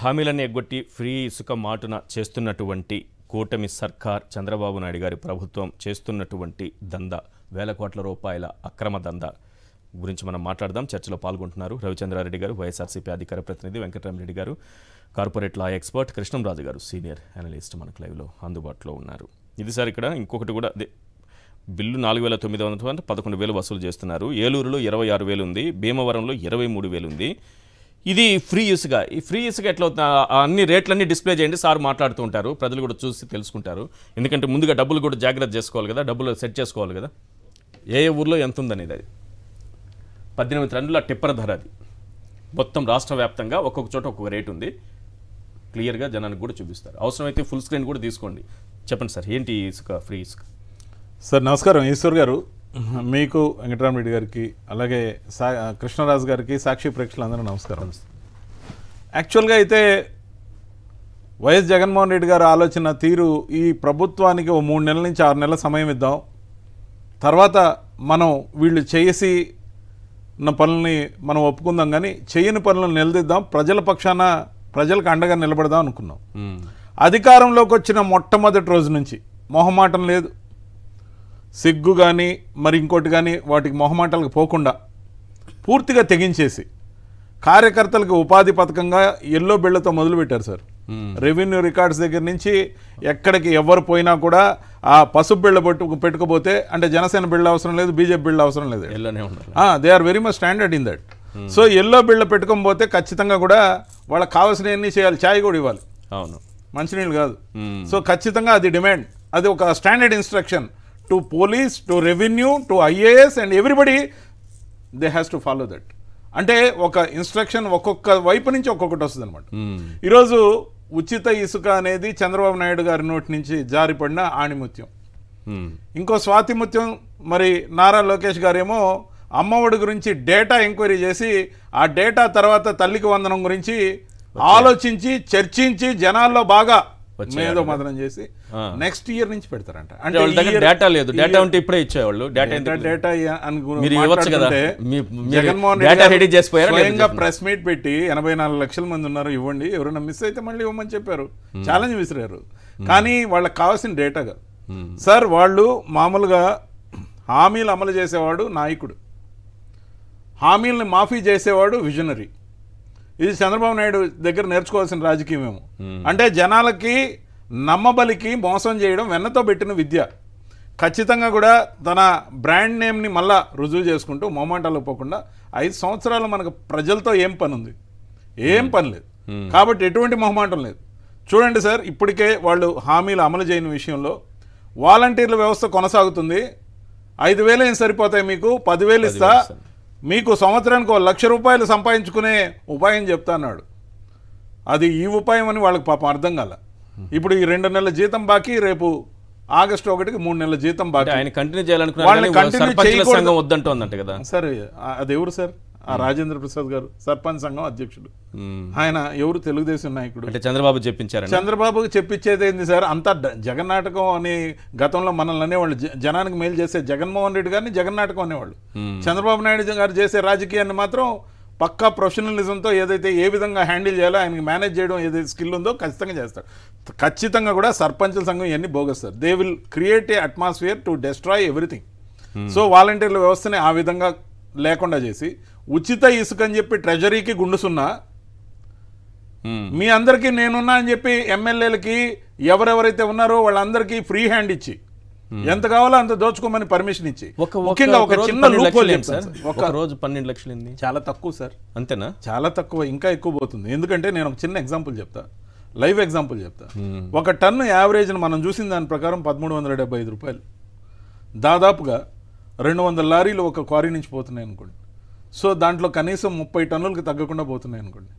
హామీలన్నీ ఎగ్గొట్టి ఫ్రీ ఇసుక మాటున చేస్తున్నటువంటి కూటమి సర్కార్ చంద్రబాబు నాయుడు గారి ప్రభుత్వం చేస్తున్నటువంటి దందా, వేల కోట్ల రూపాయల అక్రమ దందా గురించి మనం మాట్లాడదాం. చర్చలో పాల్గొంటున్నారు రవిచంద్రారెడ్డి గారు, వైఎస్ఆర్సీపీ అధికార ప్రతినిధి, వెంకటరామరెడ్డి గారు, కార్పొరేట్ లా ఎక్స్పర్ట్, కృష్ణంరాజు గారు సీనియర్ అనలిస్ట్ మనకు లైవ్లో అందుబాటులో ఉన్నారు. ఇది సార్ ఇక్కడ ఇంకొకటి కూడా బిల్లు 4,900 11,000 వసూలు చేస్తున్నారు. ఏలూరులో 26,000 ఉంది, భీమవరంలో 23,000 ఉంది. ఇది ఫ్రీ ఇసుక. ఈ ఫ్రీ ఇసుక ఎట్లా అవుతుంది? అన్ని రేట్లన్నీ డిస్ప్లే చేయండి, సార్ మాట్లాడుతూ ఉంటారు, ప్రజలు కూడా చూసి తెలుసుకుంటారు. ఎందుకంటే ముందుగా డబ్బులు కూడా జాగ్రత్త చేసుకోవాలి కదా, డబ్బులు సెట్ చేసుకోవాలి కదా. ఏ ఊర్లో ఎంత ఉందనేది అది 18 టన్నుల టిప్పర్ ధర. అది మొత్తం రాష్ట్ర వ్యాప్తంగా ఒక్కొక్క చోట ఒక్కొక్క రేటు ఉంది. క్లియర్గా జనానికి కూడా చూపిస్తారు. అవసరమైతే ఫుల్ స్క్రీన్ కూడా తీసుకోండి. చెప్పండి సార్, ఏంటి ఇసుక, ఫ్రీ ఇసుక? సార్ నమస్కారం ఈశ్వర్ గారు, మీకు, వెంకటరామరెడ్డి గారికి, అలాగే కృష్ణరాజు గారికి, సాక్షి ప్రేక్షకులందరూ నమస్కారం. యాక్చువల్గా అయితే వైఎస్ జగన్మోహన్ రెడ్డి గారు ఆలోచన తీరు, ఈ ప్రభుత్వానికి ఓ 3 నెలల నుంచి 6 నెలల సమయం ఇద్దాం, తర్వాత మనం వీళ్ళు చేసి ఉన్న పనులని మనం ఒప్పుకుందాం, కానీ చేయని పనులను నిలదీద్దాం, ప్రజల పక్షాన ప్రజలకు అండగా నిలబడదాం అనుకున్నాం. అధికారంలోకి వచ్చిన మొట్టమొదటి రోజు నుంచి మొహమాటం లేదు, సిగ్గు కానీ మరి ఇంకోటి కానీ వాటికి మొహమాటాలకు పోకుండా పూర్తిగా తెగించేసి కార్యకర్తలకు ఉపాధి పథకంగా ఎల్లో బిళ్లతో మొదలుపెట్టారు సార్. రెవెన్యూ రికార్డ్స్ దగ్గర నుంచి ఎక్కడికి ఎవరు పోయినా కూడా ఆ పసుపు బిళ్ళ పెట్టుకోపోతే, అంటే జనసేన బిళ్ళ అవసరం లేదు, బీజేపీ బిళ్ళ అవసరం లేదు, they are very much standard in that. So yellow బిళ్ళ పెట్టుకోకపోతే ఖచ్చితంగా కూడా వాళ్ళకి కావాల్సినవన్నీ చేయాలి, ఛాయ్ కూడా ఇవ్వాలి, అవును, మంచినీళ్ళు కాదు. సో ఖచ్చితంగా అది డిమాండ్, అది ఒక standard instruction to police, to revenue, to IAS and everybody, they has to follow that. అంటే ఒక ఇన్స్ట్రక్షన్ ఒక్కొక్క వైపు నుంచి ఒక్కొక్కటి వస్తుంది అనమాట. ఈరోజు ఉచిత ఇసుక అనేది చంద్రబాబు నాయుడు గారి నోటి నుంచి జారిపడిన ఆణిముత్యం. ఇంకో స్వాతిముత్యం మరి నారా లోకేష్ గారేమో అమ్మఒడి గురించి డేటా ఎంక్వైరీ చేసి, ఆ డేటా తర్వాత తల్లికి వందనం గురించి ఆలోచించి చర్చించి జనాల్లో బాగా మేధో మదనం చేసి నెక్స్ట్ ఇయర్ నుంచి పెడతారంట. అంటే డేటా లేదు, డేటా ఉంటే ఇప్పుడే ఇచ్చేవాళ్ళు. డేటా జగన్మోహన్ రెడ్డి స్వయంగా ప్రెస్ మీట్ పెట్టి 84 లక్షల మంది ఉన్నారు, ఇవ్వండి, ఎవరైనా మిస్ అయితే మళ్ళీ ఇవ్వమని చెప్పారు, ఛాలెంజ్ విసిరారు. కానీ వాళ్ళకి కావాల్సిన డేటాగా సార్, వాళ్ళు మామూలుగా హామీలు అమలు చేసేవాడు నాయకుడు, హామీలను మాఫీ చేసేవాడు విజనరీ. ఇది చంద్రబాబు నాయుడు దగ్గర నేర్చుకోవాల్సిన రాజకీయమేమో. అంటే జనాలకి నమ్మబలికి మోసం చేయడం వెన్నతో పెట్టిన విద్య. ఖచ్చితంగా కూడా తన బ్రాండ్ నేమ్ని మళ్ళా రుజువు చేసుకుంటూ మొహమాటాలు పోకుండా 5 సంవత్సరాలు మనకు ప్రజలతో ఏం పని ఉంది? ఏం పని లేదు. కాబట్టి ఎటువంటి మొహమాటం లేదు. చూడండి సార్, ఇప్పటికే వాళ్ళు హామీలు అమలు చేయని విషయంలో వాలంటీర్ల వ్యవస్థ కొనసాగుతుంది. 5,000 ఏం సరిపోతాయి మీకు, 10,000 ఇస్తా, మీకు సంవత్సరానికి 1,00,000 రూపాయలు సంపాదించుకునే ఉపాయం చెప్తా అన్నాడు. అది ఈ ఉపాయం అని వాళ్ళకి పాపం అర్థం కాల. ఇప్పుడు ఈ 2 నెలల జీతం బాకీ, రేపు ఆగస్టు 1కి 3 నెలల జీతం బాకీ. ఆయన కంటిన్యూ చేయాలనుకున్నారు వద్దంటోందంట కదా సార్. అది ఎవరు సార్? ఆ రాజేంద్ర ప్రసాద్ గారు, సర్పంచ్ సంఘం అధ్యక్షుడు. ఆయన ఎవరు? తెలుగుదేశం నాయకుడు. అంటే చంద్రబాబు చెప్పించారు. చంద్రబాబుకి చెప్పించేది ఏంది సార్? అంతా జగన్నాటకం అని గతంలో మనల్ని అనేవాళ్ళు. జనానికి మేలు చేసే జగన్మోహన్ రెడ్డి గారిని జగన్నాటకం అనేవాళ్ళు. చంద్రబాబు నాయుడు గారు చేసే రాజకీయాన్ని మాత్రం పక్కా ప్రొఫెషనలిజంతో ఏదైతే ఏ విధంగా హ్యాండిల్ చేయాలో, ఆయనకి మేనేజ్ చేయడం ఏదైతే స్కిల్ ఉందో ఖచ్చితంగా చేస్తాడు. ఖచ్చితంగా కూడా సర్పంచుల సంఘం ఇవన్నీ bogus sir. They will create a atmosphere to destroy everything. So వాలంటీర్ల వ్యవస్థని ఆ విధంగా లేకుండా చేసి, ఉచిత ఇసుక అని చెప్పి ట్రెజరీకి గుండుసున్నా, మీ అందరికీ నేనున్నా అని చెప్పి ఎమ్మెల్యేలకి ఎవరెవరైతే ఉన్నారో వాళ్ళందరికీ ఫ్రీ హ్యాండ్ ఇచ్చి ఎంత కావాలో అంత దోచుకోమని పర్మిషన్ ఇచ్చి, ముఖ్యంగా ఒక చిన్న లూప్హోల్ ఒక రోజు 12 లక్షలు చాలా తక్కువ సార్. అంతేనా? చాలా తక్కువ, ఇంకా ఎక్కువ పోతుంది. ఎందుకంటే నేను ఒక చిన్న ఎగ్జాంపుల్ చెప్తా, లైవ్ ఎగ్జాంపుల్ చెప్తా. ఒక టన్ను యావరేజ్ మనం చూసిన దాని ప్రకారం 1,375 రూపాయలు. దాదాపుగా 200 లారీలు ఒక క్వారీ నుంచి పోతున్నాయి అనుకోండి. సో దాంట్లో కనీసం 30 టన్నులకి తగ్గకుండా పోతున్నాయి అనుకోండి.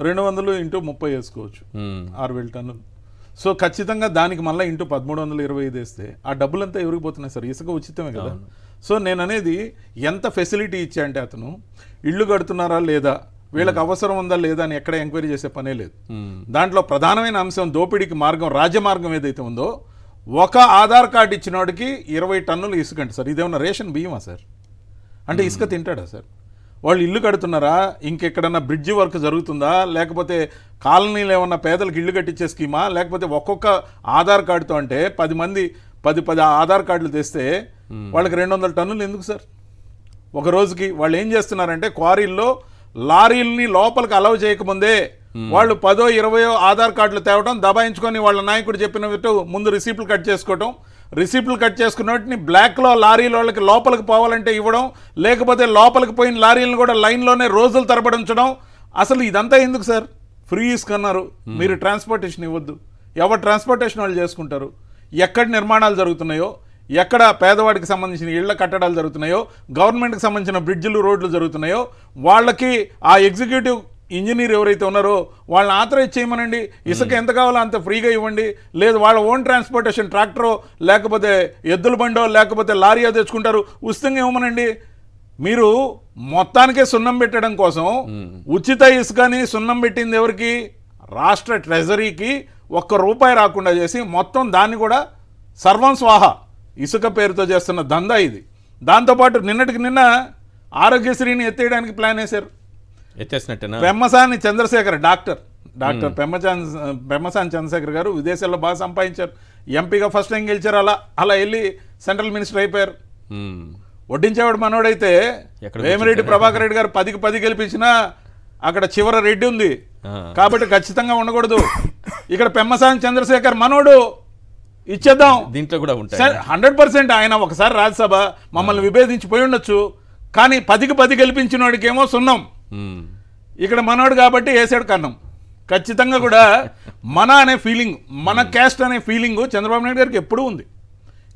200 ఇంటూ 30 వేసుకోవచ్చు, 6,000 టన్నులు. సో ఖచ్చితంగా దానికి మళ్ళీ ఇంటూ 1,325 వేస్తే ఆ డబ్బులంతా ఎవరికి పోతున్నాయి సార్? ఇసుక ఉచితమే కదా. సో నేను అనేది ఎంత ఫెసిలిటీ ఇచ్చా అంటే, అతను ఇళ్ళు కడుతున్నారా లేదా, వీళ్ళకి అవసరం ఉందా లేదా అని ఎక్కడ ఎంక్వైరీ చేసే పనే లేదు. దాంట్లో ప్రధానమైన అంశం దోపిడీకి మార్గం, రాజ్యమార్గం ఏదైతే ఉందో, ఒక ఆధార్ కార్డు ఇచ్చినోడికి 20 టన్నులు ఇసుక అంటే సార్, ఇదేమన్నా రేషన్ బియ్యమా సార్? అంటే ఇసుక తింటాడా సార్? వాళ్ళు ఇల్లు కడుతున్నారా, ఇంకెక్కడన్నా బ్రిడ్జి వర్క్ జరుగుతుందా, లేకపోతే కాలనీలు ఏమన్నా పేదలకు ఇల్లు కట్టించే స్కీమా, లేకపోతే ఒక్కొక్క ఆధార్ కార్డుతో అంటే 10 ఆధార్ కార్డులు తెస్తే వాళ్ళకి 200 టన్నులు ఎందుకు సార్ ఒక రోజుకి? వాళ్ళు ఏం చేస్తున్నారంటే క్వారీల్లో లారీలని లోపలికి అలౌ చేయకముందే వాళ్ళు 10-20 ఆధార్ కార్డులు తేవడం, దబాయించుకొని వాళ్ళ నాయకుడు చెప్పినట్టు ముందు రిసీప్ట్లు కట్ చేసుకోవటం, రిసీప్ట్లు కట్ చేసుకున్న వాటిని బ్లాక్లో లారీల వాళ్ళకి లోపలికి పోవాలంటే ఇవ్వడం, లేకపోతే లోపలికి పోయిన లారీలను కూడా లైన్లోనే రోజులు తరబడి ఉంచడం. అసలు ఇదంతా ఎందుకు సార్? ఫ్రీ ఇసుకన్నారు, మీరు ట్రాన్స్పోర్టేషన్ ఇవ్వద్దు. ఎవరు ట్రాన్స్పోర్టేషన్ వాళ్ళు చేసుకుంటారు? ఎక్కడ నిర్మాణాలు జరుగుతున్నాయో, ఎక్కడ పేదవాడికి సంబంధించిన ఇళ్ల కట్టడాలు జరుగుతున్నాయో, గవర్నమెంట్కి సంబంధించిన బ్రిడ్జిలు రోడ్లు జరుగుతున్నాయో, వాళ్ళకి ఆ ఎగ్జిక్యూటివ్ ఇంజనీర్ ఎవరైతే ఉన్నారో వాళ్ళని ఆథరైజ్ చేయమనండి. ఇసుక ఎంత కావాలో అంత ఫ్రీగా ఇవ్వండి. లేదు వాళ్ళ ఓన్ ట్రాన్స్పోర్టేషన్ ట్రాక్టరో లేకపోతే ఎద్దుల బండో లేకపోతే లారీయో తెచ్చుకుంటారు, ఉచితంగా ఇవ్వమనండి. మీరు మొత్తానికే సున్నం పెట్టడం కోసం ఉచిత ఇసుకని సున్నం పెట్టింది ఎవరికి? రాష్ట్ర ట్రెజరీకి. ₹1 రాకుండా చేసి మొత్తం దాన్ని కూడా సర్వం స్వాహా ఇసుక పేరుతో చేస్తున్న దందా ఇది. దాంతోపాటు నిన్నటికి నిన్న ఆరోగ్యశ్రీని ఎత్తేయడానికి ప్లాన్ వేశారు. ఎత్తేసినట్టేనా? పెమ్మసాని చంద్రశేఖర్ డాక్టర్ పెమ్మసాని చంద్రశేఖర్ గారు విదేశాల్లో బాగా సంపాదించారు, ఎంపీగా ఫస్ట్ టైం గెలిచారు. అలా వెళ్ళి సెంట్రల్ మినిస్టర్ అయిపోయారు. వడ్డించేవాడు మనోడైతే వేమిరెడ్డి ప్రభాకర్ రెడ్డి గారు 10కి 10 గెలిపించినా అక్కడ చివర రెడ్డి ఉంది కాబట్టి ఖచ్చితంగా ఉండకూడదు. ఇక్కడ పెమ్మసాని చంద్రశేఖర్ మనోడు ఇచ్చేద్దాం, దీంట్లో కూడా ఉంటాయి 100%. ఆయన ఒకసారి రాజ్యసభ మమ్మల్ని విభేదించిపోయి ఉండొచ్చు, కానీ 10కి 10 గెలిపించిన వాడికేమో సున్నం. ఇక్కడ మనోడు కాబట్టి వేసాడు కన్నం. ఖచ్చితంగా కూడా మన అనే ఫీలింగ్, మన క్యాస్ట్ అనే ఫీలింగ్ చంద్రబాబు నాయుడు గారికి ఎప్పుడూ ఉంది.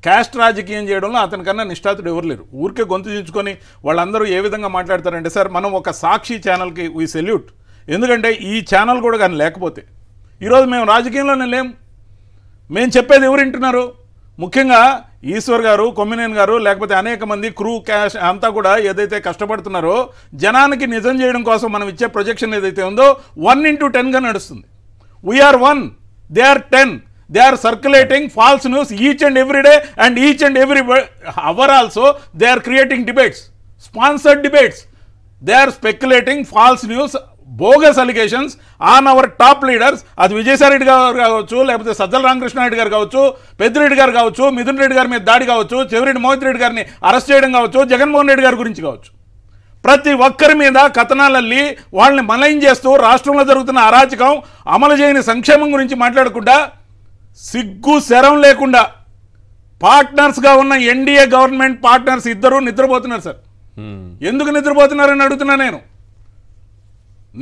క్యాస్ట్ రాజకీయం చేయడంలో అతనికన్నా నిష్ఠాతుడు ఎవరు లేరు. ఊరికే గొంతు చించుకొని వాళ్ళందరూ ఏ విధంగా మాట్లాడతారంటే, సార్ మనం ఒక సాక్షి ఛానల్కి వీ సెల్యూట్. ఎందుకంటే ఈ ఛానల్ కూడా కానీ లేకపోతే ఈరోజు మేము రాజకీయంలోనే లేం. మేము చెప్పేది ఎవరు వింటున్నారు? ముఖ్యంగా ఈశ్వర్ గారు, కొమ్మినేని గారు, లేకపోతే అనేక మంది క్రూ క్యాష్ అంతా కూడా ఏదైతే కష్టపడుతున్నారో జనానికి నిజం చేయడం కోసం మనం ఇచ్చే ప్రొజెక్షన్ ఏదైతే ఉందో 1:10గా నడుస్తుంది. We are 1, they are 10. They are circulating false news each and every day, and each and every hour also they are creating debates, sponsored debates. They are speculating false news, bogus allegations on our top leaders. అది విజయసాయి రెడ్డి గారు కావచ్చు, లేకపోతే సజ్జల రామకృష్ణారెడ్డి గారు కావచ్చు, పెద్దిరెడ్డి గారు కావచ్చు, మిథున్ రెడ్డి గారి మీద దాడి కావచ్చు, చెవిరెడ్డి మోహిత్ రెడ్డి గారిని అరెస్ట్ చేయడం కావచ్చు, జగన్మోహన్ రెడ్డి గారి గురించి కావచ్చు. ప్రతి ఒక్కరి మీద కథనాలల్లి వాళ్ళని మలైన్ చేస్తూ రాష్ట్రంలో జరుగుతున్న అరాచకం, అమలు చేయని సంక్షేమం గురించి మాట్లాడకుండా సిగ్గు శరం లేకుండా పార్ట్నర్స్గా ఉన్న ఎన్డీఏ గవర్నమెంట్ పార్ట్నర్స్ ఇద్దరు నిద్రపోతున్నారు సార్. ఎందుకు నిద్రపోతున్నారని అడుగుతున్నా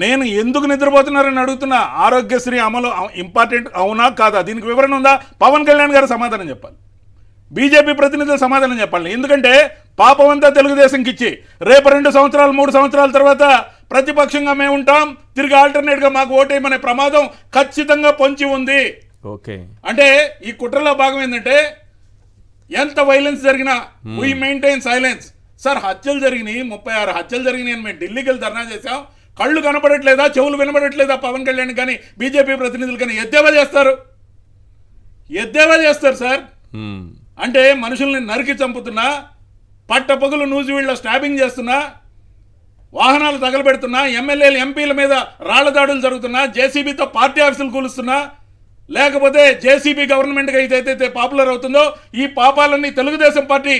నేను ఎందుకు నిద్రపోతున్నారని అడుగుతున్నా. ఆరోగ్యశ్రీ అమలు ఇంపార్టెంట్ అవునా కాదా, దీనికి వివరణ ఉందా? పవన్ కళ్యాణ్ గారు సమాధానం చెప్పాలి, బీజేపీ ప్రతినిధులు సమాధానం చెప్పాలి. ఎందుకంటే పాపం అంతా తెలుగుదేశంకి ఇచ్చి రేపు 2 సంవత్సరాలు 3 సంవత్సరాల తర్వాత ప్రతిపక్షంగా మేము ఉంటాం, తిరిగి ఆల్టర్నేట్గా మాకు ఓటేయమనే ప్రమాదం ఖచ్చితంగా పొంచి ఉంది. ఓకే, అంటే ఈ కుట్రలో భాగం ఏంటంటే ఎంత వైలెన్స్ జరిగినా వీ మెయింటైన్ సైలెన్స్. సార్ హత్యలు జరిగినాయి, 36 హత్యలు జరిగినాయి. మేము ఢిల్లీకి వెళ్ళి ధర్నా చేసాం. కళ్ళు కనపడట్లేదా, చెవులు వినపడట్లేదా పవన్ కళ్యాణ్ కానీ బీజేపీ ప్రతినిధులు కానీ ఎద్దేవా చేస్తారు సార్. అంటే మనుషుల్ని నరికి చంపుతున్నా, పట్టపగులు నూజివీళ్ళ స్టాబింగ్ చేస్తున్నా, వాహనాలు తగలబెడుతున్నా, ఎమ్మెల్యేలు ఎంపీల మీద రాళ్ల దాడులు జరుగుతున్నా, జేసీబీతో పార్టీ ఆఫీసులు కూలుస్తున్నా, లేకపోతే జేసీబీ గవర్నమెంట్గా ఇదైతే పాపులర్ అవుతుందో ఈ పాపాలన్నీ తెలుగుదేశం పార్టీ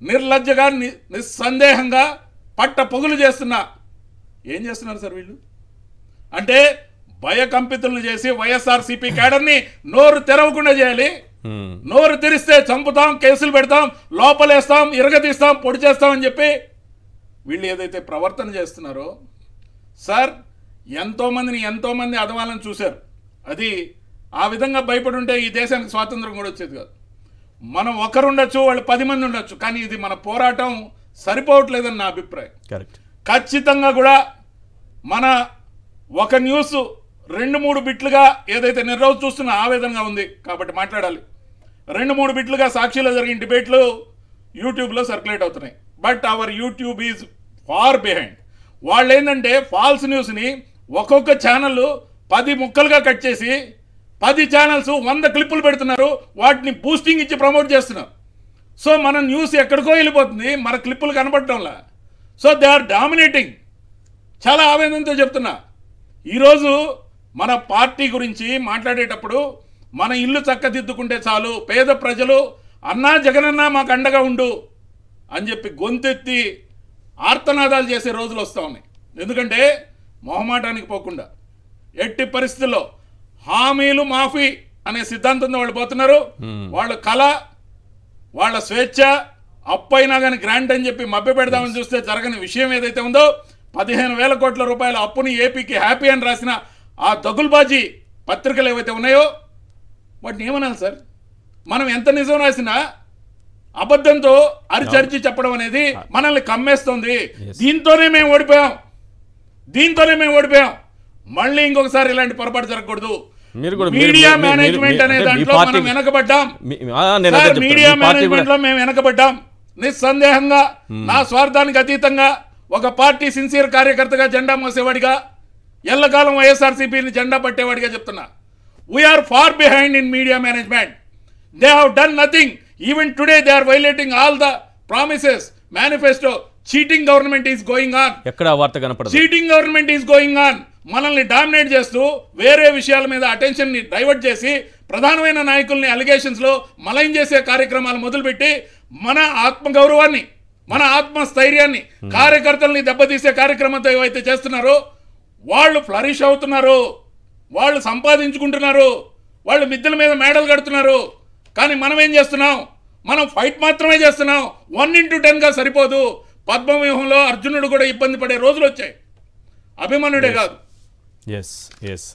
నిర్లజ్జగా నిస్సందేహంగా పట్ట పొగులు చేస్తున్నా. ఏం చేస్తున్నారు సార్ వీళ్ళు? అంటే భయకంపితులను చేసి వైఎస్ఆర్సీపీ క్యాడర్ని నోరు తెరవకుండా చేయాలి. నోరు తెరిస్తే చంపుతాం, కేసులు పెడతాం, లోపలేస్తాం, ఇరగతీస్తాం, పొడి చేస్తాం అని చెప్పి వీళ్ళు ఏదైతే ప్రవర్తన చేస్తున్నారో సార్, ఎంతోమంది అధవాలను చూశారు. అది ఆ విధంగా భయపడి ఉంటే ఈ దేశానికి స్వాతంత్రం కూడా వచ్చేది కాదు. మనం ఒకరు ఉండొచ్చు, వాళ్ళు 10 మంది ఉండొచ్చు, కానీ ఇది మన పోరాటం సరిపోవట్లేదని నా అభిప్రాయం. ఖచ్చితంగా కూడా మన ఒక న్యూస్ 2-3 బిట్లుగా ఏదైతే నిర్రోజు చూస్తున్నా ఆ విధంగా ఉంది కాబట్టి మాట్లాడాలి. 2-3 బిట్లుగా సాక్షిలో జరిగిన డిబేట్లు యూట్యూబ్లో సర్క్యులేట్ అవుతున్నాయి. But our YouTube is far behind. వాళ్ళు ఏంటంటే ఫాల్స్ న్యూస్ని ఒక్కొక్క ఛానల్ 10 ముక్కలుగా కట్ చేసి 10 ఛానల్స్ 100 క్లిప్పులు పెడుతున్నారు, వాటిని బూస్టింగ్ ఇచ్చి ప్రమోట్ చేస్తున్నారు. సో మన న్యూస్ ఎక్కడికో వెళ్ళిపోతుంది, మన క్లిప్పులు కనపడటంలా. So they are dominating. చాలా ఆవేదనతో చెప్తున్నా. ఈరోజు మన పార్టీ గురించి మాట్లాడేటప్పుడు మన ఇల్లు చక్కదిద్దుకుంటే చాలు, పేద ప్రజలు అన్నా జగనన్నా మాకు అండగా ఉండు అని చెప్పి గొంతెత్తి ఆర్తనాదాలు చేసే రోజులు వస్తూ ఉన్నాయి. ఎందుకంటే మొహమాటానికి పోకుండా ఎట్టి పరిస్థితుల్లో హామీలు మాఫీ అనే సిద్ధాంతంతో వాళ్ళు పోతున్నారు. వాళ్ళ కళ, వాళ్ళ స్వేచ్ఛ, అప్పు అయినా కానీ గ్రాంట్ అని చెప్పి మభ్య పెడదామని చూస్తే జరగని విషయం ఏదైతే ఉందో 15,000 కోట్ల రూపాయల అప్పుని ఏపీకి హ్యాపీ అని రాసిన ఆ దగుల్బాజీ పత్రికలు ఏవైతే ఉన్నాయో వాటిని ఏమనాలి సార్? మనం ఎంత నిజం రాసినా అబద్ధంతో అరిచరిచి చెప్పడం అనేది మనల్ని కమ్మేస్తుంది. దీంతోనే మేము ఓడిపోయాం. మళ్ళీ ఇంకొకసారి ఇలాంటి పొరపాటు జరగకూడదు. మీడియా మేనేజ్మెంట్ అనే దాంట్లో మనం వెనకబడ్డాం. మీడియా మేనేజ్మెంట్ లో మేము వెనకబడ్డాం. నిస్సందేహంగా నా స్వార్థానికి అతీతంగా ఒక పార్టీ సిన్సియర్ కార్యకర్తగా, జెండా మోసేవాడిగా, ఎల్లకాలం వైఎస్ఆర్సీపీని జెండా పట్టేవాడిగా చెప్తున్నా, we are far behind in media management. They have done nothing. Even today they are violating all the promises, manifesto. Cheating government is going on. ఎక్కడ వార్త కనపడదు. Cheating government is going on. మనల్ని డామినేట్ చేస్తూ వేరే విషయాల మీద అటెన్షన్ ని divert చేసి ప్రధానమైన నాయకుల్ని అలిగేషన్స్ లో మలైన్ చేసే కార్యక్రమాలు మొదలుపెట్టి మన ఆత్మగౌరవాన్ని, మన ఆత్మస్థైర్యాన్ని, కార్యకర్తల్ని దెబ్బతీసే కార్యక్రమంతో ఏవైతే చేస్తున్నారో వాళ్ళు ఫ్లరిష్ అవుతున్నారు, వాళ్ళు సంపాదించుకుంటున్నారు, వాళ్ళు మిద్దెల మీద మేడలు కడుతున్నారు. కానీ మనం ఏం చేస్తున్నాం? మనం ఫైట్ మాత్రమే చేస్తున్నాం. 1:10గా సరిపోదు. పద్మవ్యూహంలో అర్జునుడు కూడా ఇబ్బంది పడే రోజులు వచ్చాయి, అభిమన్యుడే కాదు. ఎస్